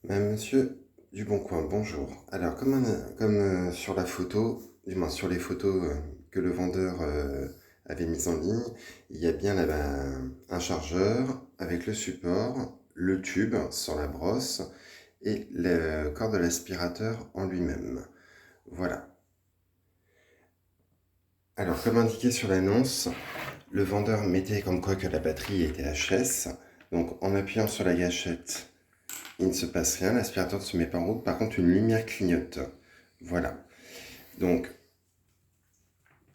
Monsieur Duboncoin, bonjour. Alors, comme sur la photo, du moins sur les photos que le vendeur avait mises en ligne, il y a bien là-bas un chargeur avec le support, le tube sur la brosse et le corps de l'aspirateur en lui-même. Voilà. Alors, comme indiqué sur l'annonce, le vendeur mettait comme quoi que la batterie était HS. Donc, en appuyant sur la gâchette, il ne se passe rien, l'aspirateur ne se met pas en route, par contre une lumière clignote. Voilà. Donc,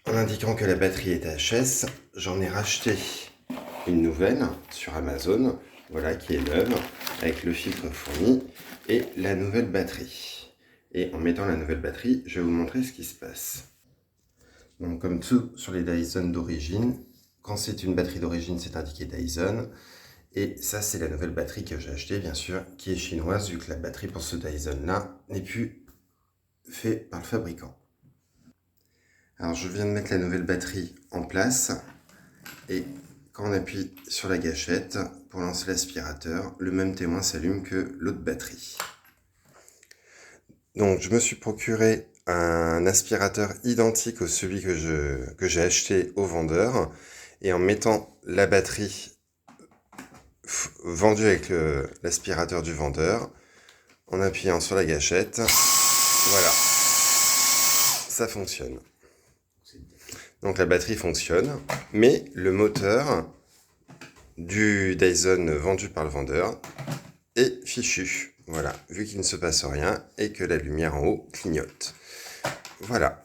en indiquant que la batterie est HS, j'en ai racheté une nouvelle sur Amazon, voilà, qui est neuve, avec le filtre fourni et la nouvelle batterie. Et en mettant la nouvelle batterie, je vais vous montrer ce qui se passe. Donc, comme tout sur les Dyson d'origine, quand c'est une batterie d'origine, c'est indiqué Dyson. Et ça, c'est la nouvelle batterie que j'ai achetée, bien sûr, qui est chinoise, vu que la batterie pour ce Dyson-là n'est plus faite par le fabricant. Alors, je viens de mettre la nouvelle batterie en place. Et quand on appuie sur la gâchette pour lancer l'aspirateur, le même témoin s'allume que l'autre batterie. Donc, je me suis procuré un aspirateur identique au celui que j'ai acheté au vendeur. Et en mettant la batterie vendue avec l'aspirateur du vendeur, en appuyant sur la gâchette, voilà, ça fonctionne. Donc la batterie fonctionne, mais le moteur du Dyson vendu par le vendeur est fichu. Voilà, vu qu'il ne se passe rien et que la lumière en haut clignote. Voilà.